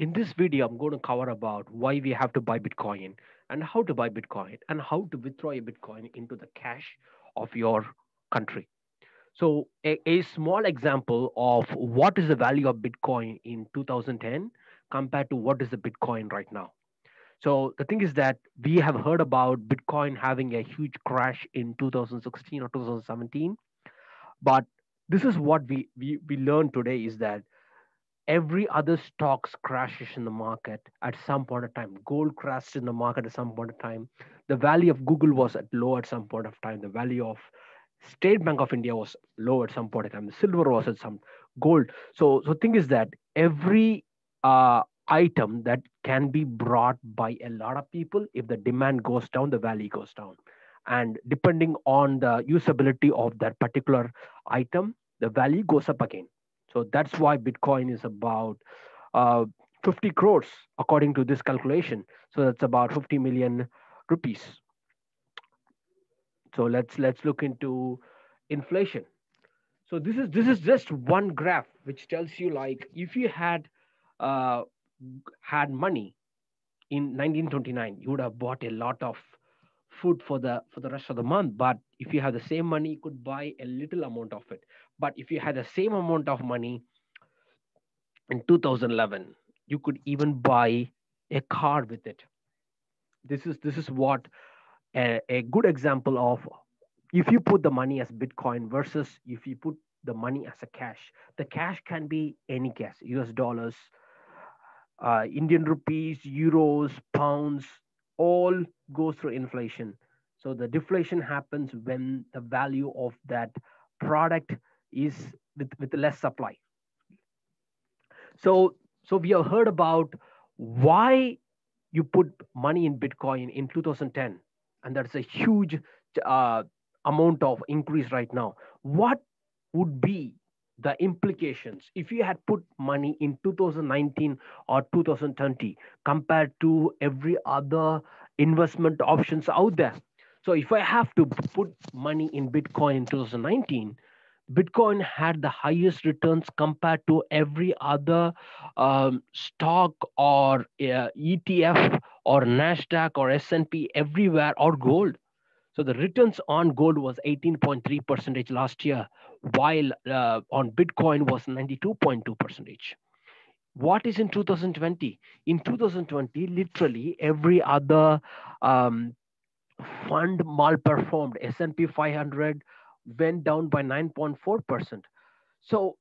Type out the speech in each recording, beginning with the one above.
In this video, I'm going to cover about why we have to buy Bitcoin and how to buy Bitcoin and how to withdraw a Bitcoin into the cash of your country. So a small example of what is the value of Bitcoin in 2010 compared to what is the Bitcoin right now. So the thing is that we have heard about Bitcoin having a huge crash in 2016 or 2017, but this is what we learned today is that every other stocks crashes in the market at some point of time. Gold crashed in the market at some point of time. The value of Google was at low at some point of time. The value of State Bank of India was low at some point of time. The silver was at some gold. So thing is that every item that can be brought by a lot of people, if the demand goes down, the value goes down. And depending on the usability of that particular item, the value goes up again. So that's why Bitcoin is about uh, 50 crores according to this calculation. So that's about 50 million rupees. So let's look into inflation. So this is just one graph which tells you like if you uh, had money in 1929, you would have bought a lot of food for the rest of the month. But if you have the same money, you could buy a little amount of it. But if you had the same amount of money in 2011, you could even buy a car with it. This is what a good example of if you put the money as Bitcoin versus if you put the money as a cash. The cash can be any cash, US dollars, Indian rupees, euros, pounds, all goes through inflation. So the deflation happens when the value of that product is with less supply. So we have heard about why you put money in Bitcoin in 2010, and that's a huge uh, amount of increase right now. What would be the implications if you had put money in 2019 or 2020 compared to every other investment options out there? So if I have to put money in Bitcoin in 2019, Bitcoin had the highest returns compared to every other stock or ETF or Nasdaq or S&P everywhere or gold. So the returns on gold was 18.3 percentage last year, while on Bitcoin was 92.2 percentage. What is in 2020? In 2020, literally every other um, fund malperformed. S&P 500 went down by 9.4%. So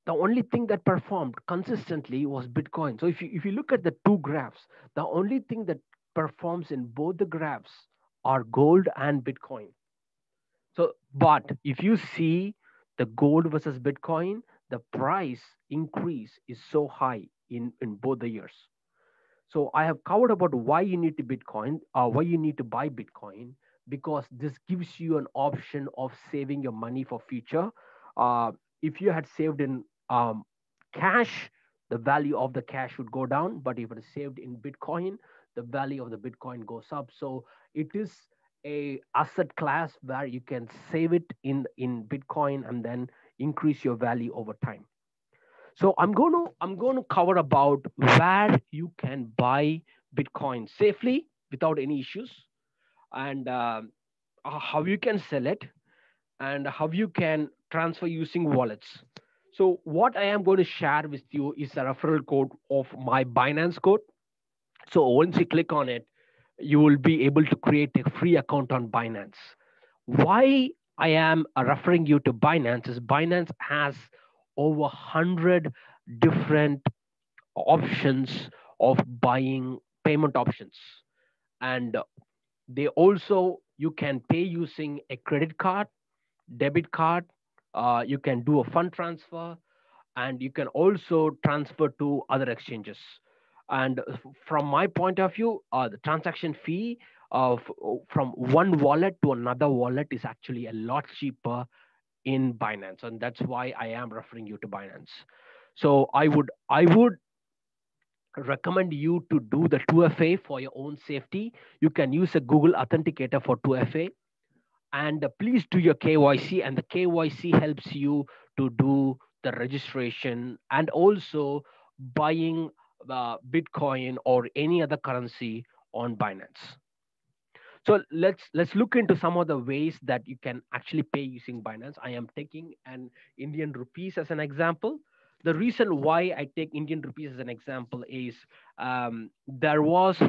the only thing that performed consistently was Bitcoin. So if you look at the two graphs, the only thing that performs in both the graphs are gold and Bitcoin. So, but if you see the gold versus Bitcoin, the price increase is so high in both the years. So I have covered about why you need to Bitcoin, why you need to buy Bitcoin, because this gives you an option of saving your money for future. If you had saved in cash, the value of the cash would go down. But if it is saved in Bitcoin, the value of the Bitcoin goes up. So it is a asset class where you can save it in Bitcoin and then increase your value over time. So I'm going to cover about where you can buy Bitcoin safely without any issues, and how you can sell it, and how you can transfer using wallets. So what I am going to share with you is a referral code of my Binance code. So once you click on it, you will be able to create a free account on Binance. Why I am referring you to Binance is Binance has over 100 different options of buying payment options, and they also you can pay using a credit card, debit card, you can do a fund transfer, and you can also transfer to other exchanges. And from my point of view, the transaction fee of from one wallet to another wallet is actually a lot cheaper in Binance, and that's why I am referring you to Binance. So I would recommend you to do the 2FA for your own safety. You can use a Google Authenticator for 2FA, and please do your KYC, and the KYC helps you to do the registration and also buying Bitcoin or any other currency on Binance. So let's look into some of the ways that you can actually pay using Binance. I am taking an Indian rupees as an example. The reason why I take Indian rupees as an example is there was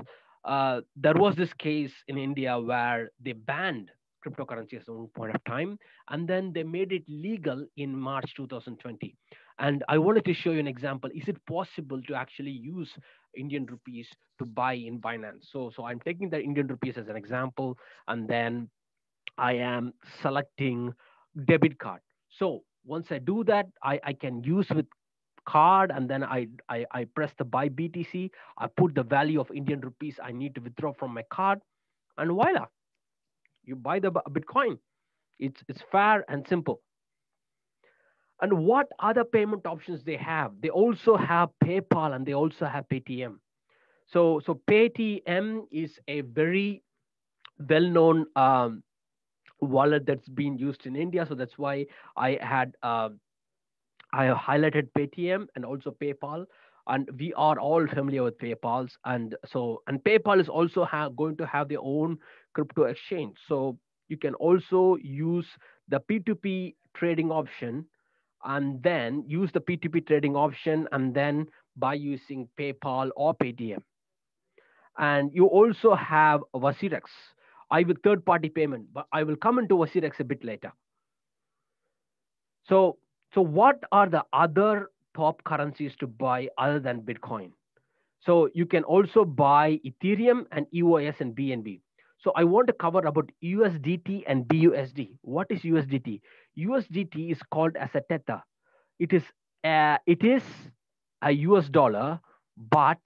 this case in India where they banned cryptocurrency at one point of time, and then they made it legal in March 2020. And I wanted to show you an example. Is it possible to actually use Indian rupees to buy in Binance? So I'm taking the Indian rupees as an example, and then I am selecting debit card. So once I do that, I can use with card, and then I press the buy BTC. I put the value of Indian rupees I need to withdraw from my card, and voila, you buy the Bitcoin. It's fair and simple. And what other payment options they have? They also have PayPal and they also have Paytm. So Paytm is a very well-known wallet that's been used in India. So that's why I had I have highlighted Paytm and also PayPal, and we are all familiar with PayPal's. And PayPal is also going to have their own crypto exchange. So you can also use the P2P trading option, and then use the P2P trading option, and then by using PayPal or Paytm. And you also have Vasirex. I will third party payment, but I will come into Vasirex a bit later. So what are the other top currencies to buy other than Bitcoin? So you can also buy Ethereum and EOS and BNB. So I want to cover about USDT and BUSD. What is USDT? USDT is called as a Tether. It is a US dollar, but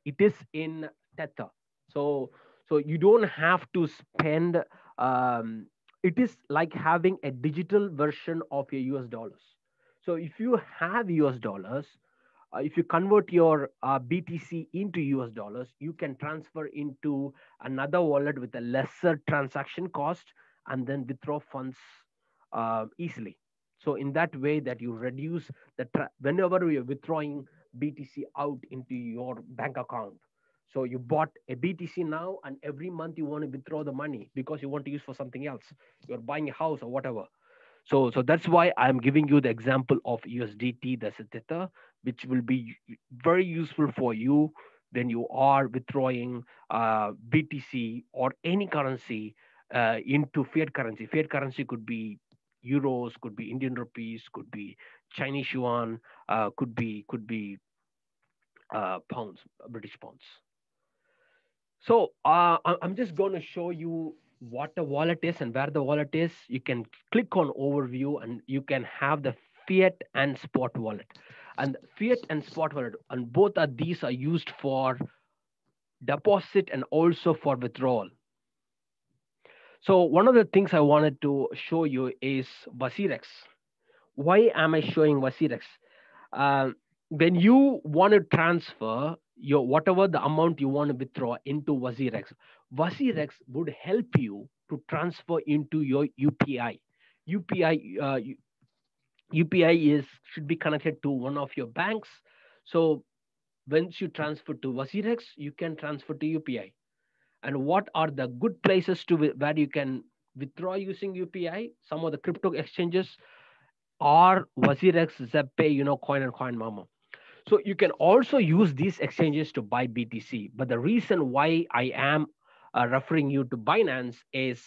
it is in Tether. So you don't have to spend. It is like having a digital version of your US dollars. So if you have US dollars, if you convert your BTC into US dollars, you can transfer into another wallet with a lesser transaction cost, and then withdraw funds easily. So in that way, that you reduce whenever you're withdrawing BTC out into your bank account. So you bought a BTC now, and every month you want to withdraw the money because you want to use for something else. You're buying a house or whatever. So that's why I'm giving you the example of USDT, that's a Tether, which will be very useful for you when you are withdrawing BTC or any currency into fiat currency. Fiat currency could be euros, could be Indian rupees, could be Chinese yuan, could be pounds, British pounds. So I'm just going to show you what the wallet is and where the wallet is. You can click on overview, and you can have the fiat and spot wallet. And fiat and spot wallet, and both of these are used for deposit and also for withdrawal. So one of the things I wanted to show you is Vasirex. Why am I showing Vasirex? When you want to transfer your whatever the amount you want to withdraw into Vasirex, Vasirex would help you to transfer into your UPI. UPI should be connected to one of your banks. So once you transfer to Vasirex, you can transfer to UPI. And what are the good places to where you can withdraw using UPI? Some of the crypto exchanges are Vasirex, Zeppay, Coin and Coin Mama. So you can also use these exchanges to buy BTC. But the reason why I am referring you to Binance is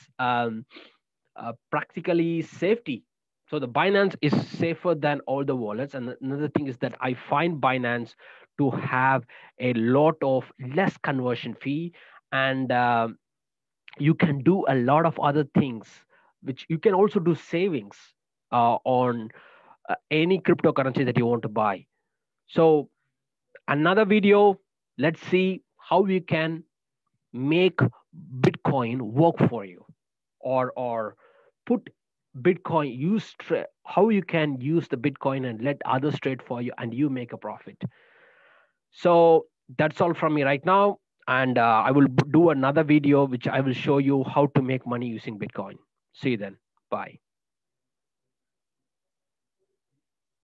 practically safety. So the Binance is safer than all the wallets. And another thing is that I find Binance to have a lot of less conversion fee, and you can do a lot of other things, which you can also do savings on any cryptocurrency that you want to buy. So another video, let's see how you can make Bitcoin work for you, or put Bitcoin, how you can use the Bitcoin and let others trade for you and you make a profit. So that's all from me right now. And I will do another video which I will show you how to make money using Bitcoin. See you then. Bye.